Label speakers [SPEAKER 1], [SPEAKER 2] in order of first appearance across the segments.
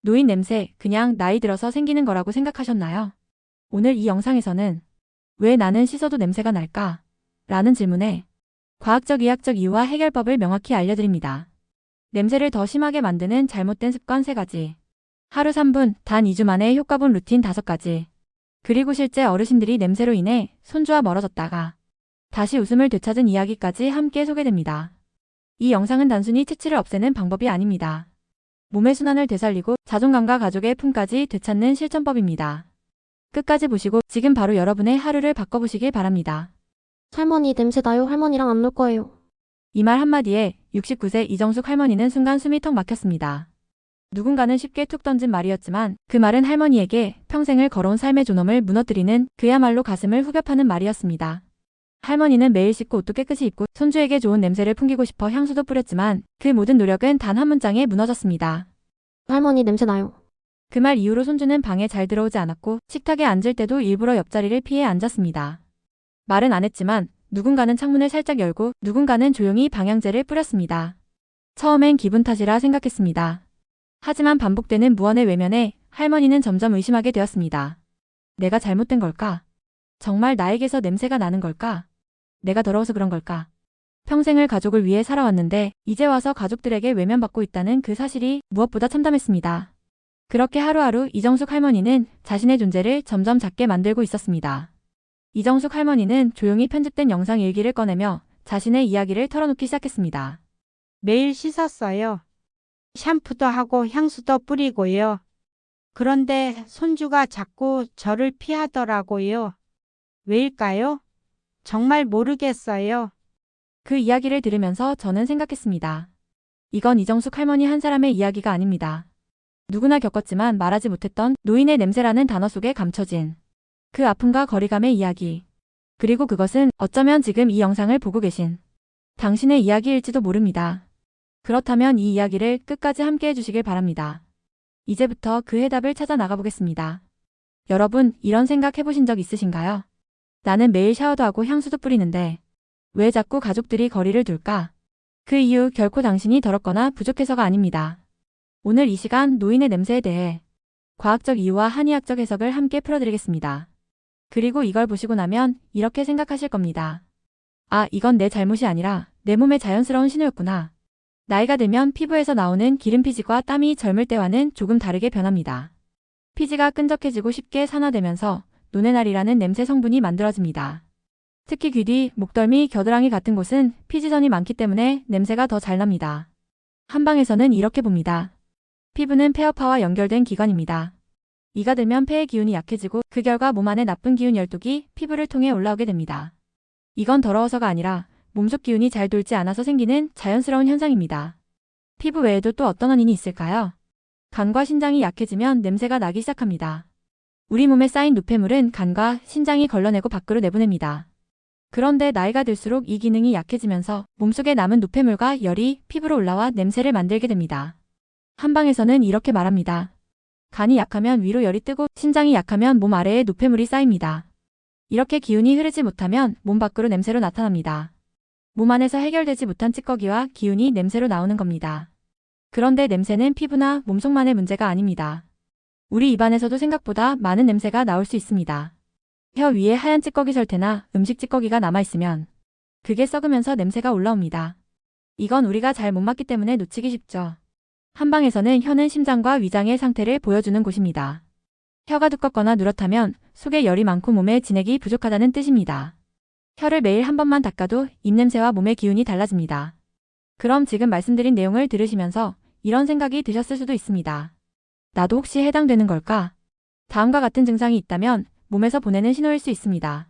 [SPEAKER 1] 노인 냄새 그냥 나이 들어서 생기는 거라고 생각하셨나요? 오늘 이 영상에서는 왜 나는 씻어도 냄새가 날까? 라는 질문에 과학적 이학적 이유와 해결법을 명확히 알려드립니다. 냄새를 더 심하게 만드는 잘못된 습관 3가지. 하루 3분, 단 2주 만에 효과 본 루틴 5가지. 그리고 실제 어르신들이 냄새로 인해 손주와 멀어졌다가 다시 웃음을 되찾은 이야기까지 함께 소개됩니다. 이 영상은 단순히 체취를 없애는 방법이 아닙니다. 몸의 순환을 되살리고 자존감과 가족의 품까지 되찾는 실천법입니다. 끝까지 보시고 지금 바로 여러분의 하루를 바꿔보시길 바랍니다.
[SPEAKER 2] 할머니 냄새 나요. 할머니랑 안 놀 거예요.
[SPEAKER 1] 이 말 한마디에 69세 이정숙 할머니는 순간 숨이 턱 막혔습니다. 누군가는 쉽게 툭 던진 말이었지만 그 말은 할머니에게 평생을 걸어온 삶의 존엄을 무너뜨리는 그야말로 가슴을 후벼 파는 말이었습니다. 할머니는 매일 씻고 옷도 깨끗이 입고 손주에게 좋은 냄새를 풍기고 싶어 향수도 뿌렸지만 그 모든 노력은 단 한 문장에 무너졌습니다.
[SPEAKER 2] 할머니 냄새 나요.
[SPEAKER 1] 그 말 이후로 손주는 방에 잘 들어오지 않았고 식탁에 앉을 때도 일부러 옆자리를 피해 앉았습니다. 말은 안 했지만 누군가는 창문을 살짝 열고 누군가는 조용히 방향제를 뿌렸습니다. 처음엔 기분 탓이라 생각했습니다. 하지만 반복되는 무언의 외면에 할머니는 점점 의심하게 되었습니다. 내가 잘못된 걸까? 정말 나에게서 냄새가 나는 걸까? 내가 더러워서 그런 걸까? 평생을 가족을 위해 살아왔는데 이제 와서 가족들에게 외면받고 있다는 그 사실이 무엇보다 참담했습니다. 그렇게 하루하루 이정숙 할머니는 자신의 존재를 점점 작게 만들고 있었습니다. 이정숙 할머니는 조용히 편집된 영상 일기를 꺼내며 자신의 이야기를 털어놓기 시작했습니다.
[SPEAKER 3] 매일 씻었어요. 샴푸도 하고 향수도 뿌리고요. 그런데 손주가 자꾸 저를 피하더라고요. 왜일까요? 정말 모르겠어요.
[SPEAKER 1] 그 이야기를 들으면서 저는 생각했습니다. 이건 이정숙 할머니 한 사람의 이야기가 아닙니다. 누구나 겪었지만 말하지 못했던 노인의 냄새라는 단어 속에 감춰진 그 아픔과 거리감의 이야기. 그리고 그것은 어쩌면 지금 이 영상을 보고 계신 당신의 이야기일지도 모릅니다. 그렇다면 이 이야기를 끝까지 함께 해주시길 바랍니다. 이제부터 그 해답을 찾아 나가보겠습니다. 여러분, 이런 생각 해보신 적 있으신가요? 나는 매일 샤워도 하고 향수도 뿌리는데 왜 자꾸 가족들이 거리를 둘까? 그 이유 결코 당신이 더럽거나 부족해서가 아닙니다. 오늘 이 시간 노인의 냄새에 대해 과학적 이유와 한의학적 해석을 함께 풀어드리겠습니다. 그리고 이걸 보시고 나면 이렇게 생각하실 겁니다. 아, 이건 내 잘못이 아니라 내 몸의 자연스러운 신호였구나. 나이가 들면 피부에서 나오는 기름 피지가 땀이 젊을 때와는 조금 다르게 변합니다. 피지가 끈적해지고 쉽게 산화되면서 노네날이라는 냄새 성분이 만들어집니다. 특히 귀 뒤, 목덜미, 겨드랑이 같은 곳은 피지선이 많기 때문에 냄새가 더 잘 납니다. 한방에서는 이렇게 봅니다. 피부는 폐어파와 연결된 기관입니다. 이가 들면 폐의 기운이 약해지고 그 결과 몸 안에 나쁜 기운 12기 피부를 통해 올라오게 됩니다. 이건 더러워서가 아니라 몸속 기운이 잘 돌지 않아서 생기는 자연스러운 현상입니다. 피부 외에도 또 어떤 원인이 있을까요? 간과 신장이 약해지면 냄새가 나기 시작합니다. 우리 몸에 쌓인 노폐물은 간과 신장이 걸러내고 밖으로 내보냅니다. 그런데 나이가 들수록 이 기능이 약해지면서 몸속에 남은 노폐물과 열이 피부로 올라와 냄새를 만들게 됩니다. 한방에서는 이렇게 말합니다. 간이 약하면 위로 열이 뜨고 신장이 약하면 몸 아래에 노폐물이 쌓입니다. 이렇게 기운이 흐르지 못하면 몸 밖으로 냄새로 나타납니다. 몸 안에서 해결되지 못한 찌꺼기와 기운이 냄새로 나오는 겁니다. 그런데 냄새는 피부나 몸속만의 문제가 아닙니다. 우리 입안에서도 생각보다 많은 냄새가 나올 수 있습니다. 혀 위에 하얀 찌꺼기 절태나 음식 찌꺼기가 남아있으면 그게 썩으면서 냄새가 올라옵니다. 이건 우리가 잘 못 맡기 때문에 놓치기 쉽죠. 한방에서는 혀는 심장과 위장의 상태를 보여주는 곳입니다. 혀가 두껍거나 누렇다면 속에 열이 많고 몸에 진액이 부족하다는 뜻입니다. 혀를 매일 한 번만 닦아도 입냄새와 몸의 기운이 달라집니다. 그럼 지금 말씀드린 내용을 들으시면서 이런 생각이 드셨을 수도 있습니다. 나도 혹시 해당되는 걸까? 다음과 같은 증상이 있다면 몸에서 보내는 신호일 수 있습니다.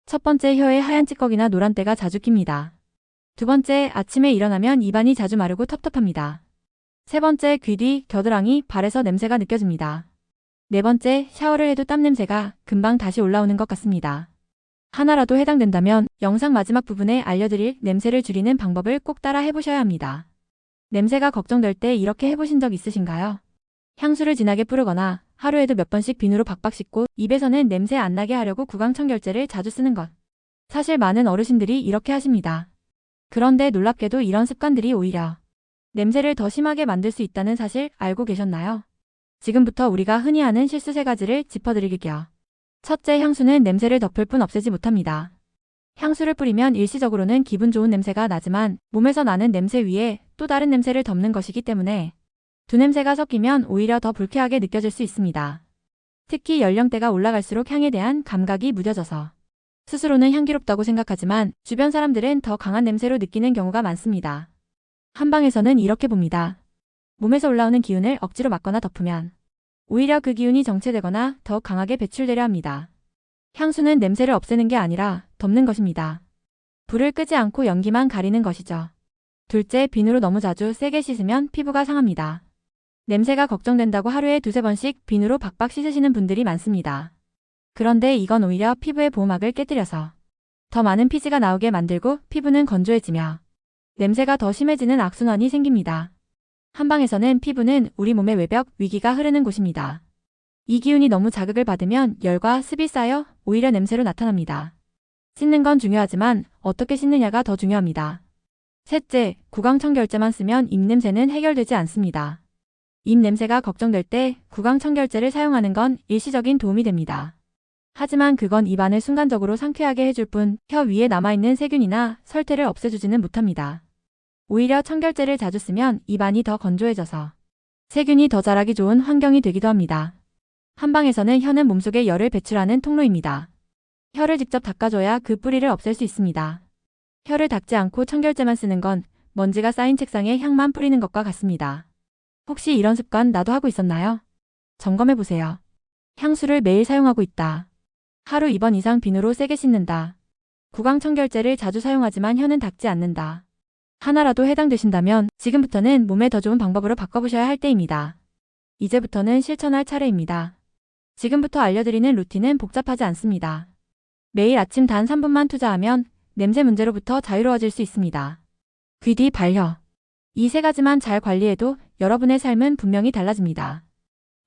[SPEAKER 1] 첫 번째, 혀에 하얀 찌꺼기나 노란 때가 자주 낍니다. 두 번째, 아침에 일어나면 입안이 자주 마르고 텁텁합니다. 세 번째, 귀 뒤, 겨드랑이, 발에서 냄새가 느껴집니다. 네 번째, 샤워를 해도 땀 냄새가 금방 다시 올라오는 것 같습니다. 하나라도 해당된다면 영상 마지막 부분에 알려드릴 냄새를 줄이는 방법을 꼭 따라 해보셔야 합니다. 냄새가 걱정될 때 이렇게 해보신 적 있으신가요? 향수를 진하게 뿌르거나 하루에도 몇 번씩 비누로 박박 씻고 입에서는 냄새 안 나게 하려고 구강청결제를 자주 쓰는 것. 사실 많은 어르신들이 이렇게 하십니다. 그런데 놀랍게도 이런 습관들이 오히려 냄새를 더 심하게 만들 수 있다는 사실 알고 계셨나요? 지금부터 우리가 흔히 하는 실수 3가지를 짚어드릴게요. 첫째, 향수는 냄새를 덮을 뿐 없애지 못합니다. 향수를 뿌리면 일시적으로는 기분 좋은 냄새가 나지만 몸에서 나는 냄새 위에 또 다른 냄새를 덮는 것이기 때문에 두 냄새가 섞이면 오히려 더 불쾌하게 느껴질 수 있습니다. 특히 연령대가 올라갈수록 향에 대한 감각이 무뎌져서 스스로는 향기롭다고 생각하지만 주변 사람들은 더 강한 냄새로 느끼는 경우가 많습니다. 한방에서는 이렇게 봅니다. 몸에서 올라오는 기운을 억지로 막거나 덮으면 오히려 그 기운이 정체되거나 더 강하게 배출되려 합니다. 향수는 냄새를 없애는 게 아니라 덮는 것입니다. 불을 끄지 않고 연기만 가리는 것이죠. 둘째, 비누로 너무 자주 세게 씻으면 피부가 상합니다. 냄새가 걱정된다고 하루에 2~3번씩 비누로 박박 씻으시는 분들이 많습니다. 그런데 이건 오히려 피부의 보호막을 깨뜨려서 더 많은 피지가 나오게 만들고 피부는 건조해지며 냄새가 더 심해지는 악순환이 생깁니다. 한방에서는 피부는 우리 몸의 외벽, 위기가 흐르는 곳입니다. 이 기운이 너무 자극을 받으면 열과 습이 쌓여 오히려 냄새로 나타납니다. 씻는 건 중요하지만 어떻게 씻느냐가 더 중요합니다. 셋째, 구강청결제만 쓰면 입냄새는 해결되지 않습니다. 입냄새가 걱정될 때 구강청결제를 사용하는 건 일시적인 도움이 됩니다. 하지만 그건 입안을 순간적으로 상쾌하게 해줄 뿐 혀 위에 남아있는 세균이나 설태를 없애주지는 못합니다. 오히려 청결제를 자주 쓰면 입안이 더 건조해져서 세균이 더 자라기 좋은 환경이 되기도 합니다. 한방에서는 혀는 몸속에 열을 배출하는 통로입니다. 혀를 직접 닦아줘야 그 뿌리를 없앨 수 있습니다. 혀를 닦지 않고 청결제만 쓰는 건 먼지가 쌓인 책상에 향만 뿌리는 것과 같습니다. 혹시 이런 습관 나도 하고 있었나요? 점검해보세요. 향수를 매일 사용하고 있다. 하루 2번 이상 비누로 세게 씻는다. 구강청결제를 자주 사용하지만 혀는 닦지 않는다. 하나라도 해당되신다면 지금부터는 몸에 더 좋은 방법으로 바꿔보셔야 할 때입니다. 이제부터는 실천할 차례입니다. 지금부터 알려드리는 루틴은 복잡하지 않습니다. 매일 아침 단 3분만 투자하면 냄새 문제로부터 자유로워질 수 있습니다. 귀 뒤 반려. 이 3가지만 잘 관리해도 여러분의 삶은 분명히 달라집니다.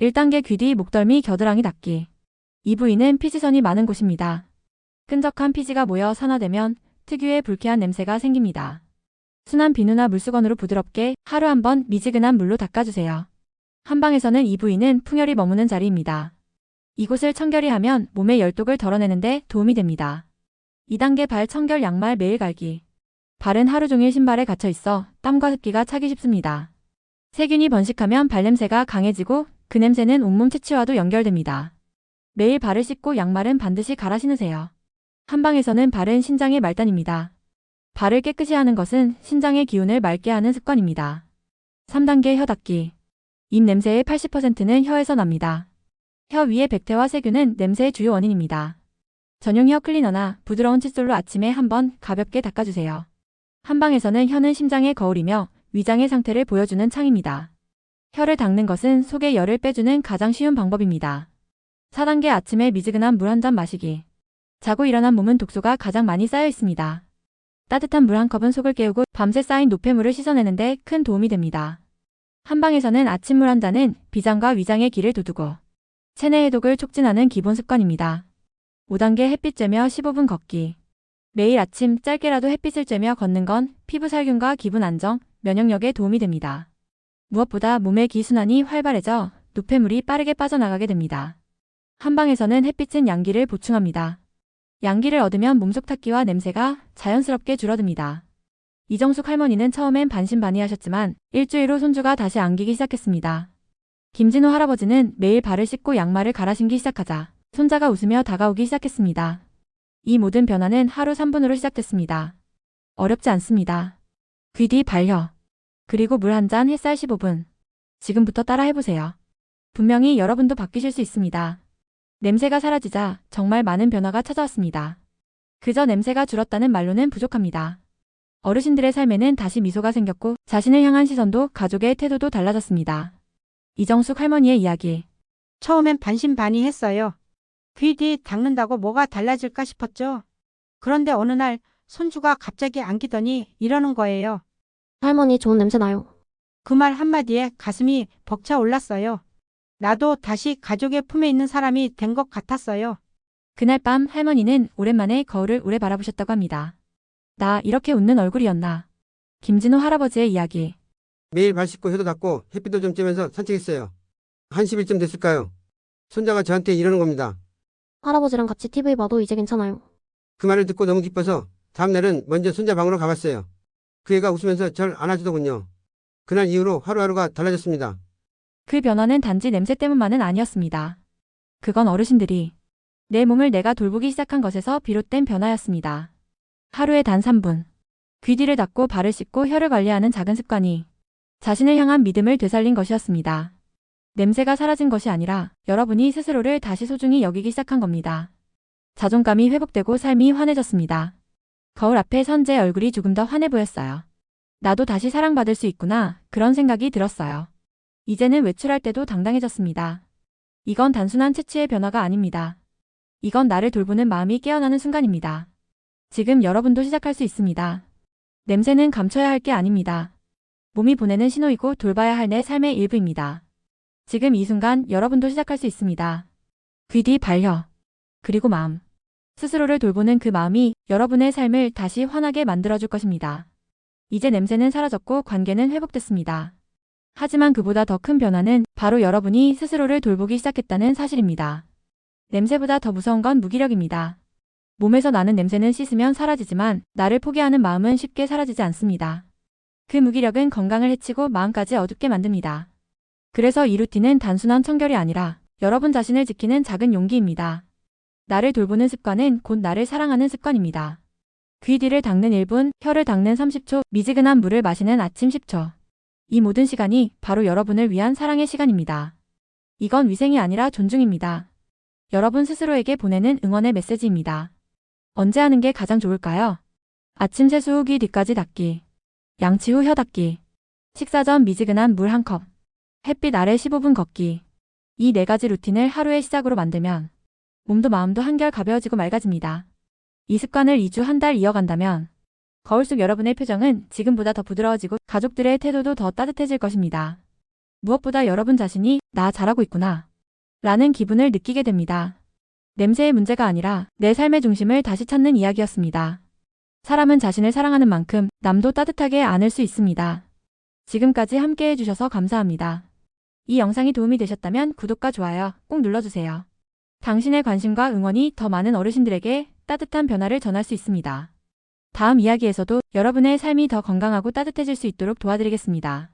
[SPEAKER 1] 1단계, 귀 뒤 목덜미 겨드랑이 닦기. 이 부위는 피지선이 많은 곳입니다. 끈적한 피지가 모여 산화되면 특유의 불쾌한 냄새가 생깁니다. 순한 비누나 물수건으로 부드럽게 하루 1번 미지근한 물로 닦아주세요. 한방에서는 이 부위는 풍열이 머무는 자리입니다. 이곳을 청결히 하면 몸의 열독을 덜어내는데 도움이 됩니다. 2단계, 발 청결 양말 매일 갈기. 발은 하루 종일 신발에 갇혀 있어 땀과 습기가 차기 쉽습니다. 세균이 번식하면 발냄새가 강해지고 그 냄새는 온몸 채취와도 연결됩니다. 매일 발을 씻고 양말은 반드시 갈아 신으세요. 한방에서는 발은 신장의 말단입니다. 발을 깨끗이 하는 것은 신장의 기운을 맑게 하는 습관입니다. 3단계, 혀 닦기. 입 냄새의 80%는 혀에서 납니다. 혀 위의 백태와 세균은 냄새의 주요 원인입니다. 전용 혀 클리너나 부드러운 칫솔로 아침에 1번 가볍게 닦아주세요. 한방에서는 혀는 심장의 거울이며 위장의 상태를 보여주는 창입니다. 혀를 닦는 것은 속의 열을 빼주는 가장 쉬운 방법입니다. 4단계, 아침에 미지근한 물 1잔 마시기. 자고 일어난 몸은 독소가 가장 많이 쌓여 있습니다. 따뜻한 물 1컵은 속을 깨우고 밤새 쌓인 노폐물을 씻어내는데 큰 도움이 됩니다. 한방에서는 아침물 1잔은 비장과 위장의 길을 두두고 체내 해독을 촉진하는 기본 습관입니다. 5단계, 햇빛 쬐며 15분 걷기. 매일 아침 짧게라도 햇빛을 쬐며 걷는 건 피부 살균과 기분 안정, 면역력에 도움이 됩니다. 무엇보다 몸의 기순환이 활발해져 노폐물이 빠르게 빠져나가게 됩니다. 한방에서는 햇빛은 양기를 보충합니다. 양기를 얻으면 몸속 탁기와 냄새가 자연스럽게 줄어듭니다. 이정숙 할머니는 처음엔 반신반의하셨지만 일주일 후 손주가 다시 안기기 시작했습니다. 김진호 할아버지는 매일 발을 씻고 양말을 갈아 신기 시작하자 손자가 웃으며 다가오기 시작했습니다. 이 모든 변화는 하루 3분으로 시작됐습니다. 어렵지 않습니다. 귀 뒤 반려. 그리고 물 1잔, 햇살 15분. 지금부터 따라 해보세요. 분명히 여러분도 바뀌실 수 있습니다. 냄새가 사라지자 정말 많은 변화가 찾아왔습니다. 그저 냄새가 줄었다는 말로는 부족합니다. 어르신들의 삶에는 다시 미소가 생겼고 자신을 향한 시선도 가족의 태도도 달라졌습니다. 이정숙 할머니의 이야기.
[SPEAKER 3] 처음엔 반신반의했어요. 귀 뒤 닦는다고 뭐가 달라질까 싶었죠. 그런데 어느 날 손주가 갑자기 안기더니 이러는 거예요.
[SPEAKER 2] 할머니 좋은 냄새 나요.
[SPEAKER 3] 그 말 한마디에 가슴이 벅차 올랐어요. 나도 다시 가족의 품에 있는 사람이 된 것 같았어요.
[SPEAKER 1] 그날 밤 할머니는 오랜만에 거울을 오래 바라보셨다고 합니다. 나 이렇게 웃는 얼굴이었나. 김진호 할아버지의 이야기.
[SPEAKER 4] 매일 발 씻고 혀도 닦고 햇빛도 좀 쬐면서 산책했어요. 한 10일쯤 됐을까요? 손자가 저한테 이러는 겁니다.
[SPEAKER 2] 할아버지랑 같이 TV 봐도 이제 괜찮아요.
[SPEAKER 4] 그 말을 듣고 너무 기뻐서 다음날은 먼저 손자 방으로 가봤어요. 그 애가 웃으면서 절 안아주더군요. 그날 이후로 하루하루가 달라졌습니다.
[SPEAKER 1] 그 변화는 단지 냄새 때문만은 아니었습니다. 그건 어르신들이 내 몸을 내가 돌보기 시작한 것에서 비롯된 변화였습니다. 하루에 단 3분. 귀 뒤를 닫고 발을 씻고 혀를 관리하는 작은 습관이 자신을 향한 믿음을 되살린 것이었습니다. 냄새가 사라진 것이 아니라 여러분이 스스로를 다시 소중히 여기기 시작한 겁니다. 자존감이 회복되고 삶이 환해졌습니다. 거울 앞에 선 제 얼굴이 조금 더 환해 보였어요. 나도 다시 사랑받을 수 있구나, 그런 생각이 들었어요. 이제는 외출할 때도 당당해졌습니다. 이건 단순한 체취의 변화가 아닙니다. 이건 나를 돌보는 마음이 깨어나는 순간입니다. 지금 여러분도 시작할 수 있습니다. 냄새는 감춰야 할 게 아닙니다. 몸이 보내는 신호이고 돌봐야 할 내 삶의 일부입니다. 지금 이 순간 여러분도 시작할 수 있습니다. 귀 뒤 반려, 그리고 마음. 스스로를 돌보는 그 마음이 여러분의 삶을 다시 환하게 만들어줄 것입니다. 이제 냄새는 사라졌고 관계는 회복됐습니다. 하지만 그보다 더 큰 변화는 바로 여러분이 스스로를 돌보기 시작했다는 사실입니다. 냄새보다 더 무서운 건 무기력입니다. 몸에서 나는 냄새는 씻으면 사라지지만 나를 포기하는 마음은 쉽게 사라지지 않습니다. 그 무기력은 건강을 해치고 마음까지 어둡게 만듭니다. 그래서 이 루틴은 단순한 청결이 아니라 여러분 자신을 지키는 작은 용기입니다. 나를 돌보는 습관은 곧 나를 사랑하는 습관입니다. 귀 뒤를 닦는 1분, 혀를 닦는 30초, 미지근한 물을 마시는 아침 10초. 이 모든 시간이 바로 여러분을 위한 사랑의 시간입니다. 이건 위생이 아니라 존중입니다. 여러분 스스로에게 보내는 응원의 메시지입니다. 언제 하는 게 가장 좋을까요? 아침 세수 후 귀 뒤까지 닦기. 양치 후 혀 닦기. 식사 전 미지근한 물 1컵. 햇빛 아래 15분 걷기. 이 4가지 루틴을 하루의 시작으로 만들면 몸도 마음도 한결 가벼워지고 맑아집니다. 이 습관을 2주 한 달 이어간다면 거울 속 여러분의 표정은 지금보다 더 부드러워지고 가족들의 태도도 더 따뜻해질 것입니다. 무엇보다 여러분 자신이 나 잘하고 있구나 라는 기분을 느끼게 됩니다. 냄새의 문제가 아니라 내 삶의 중심을 다시 찾는 이야기였습니다. 사람은 자신을 사랑하는 만큼 남도 따뜻하게 안을 수 있습니다. 지금까지 함께 해주셔서 감사합니다. 이 영상이 도움이 되셨다면 구독과 좋아요 꼭 눌러주세요. 당신의 관심과 응원이 더 많은 어르신들에게 따뜻한 변화를 전할 수 있습니다. 다음 이야기에서도 여러분의 삶이 더 건강하고 따뜻해질 수 있도록 도와드리겠습니다.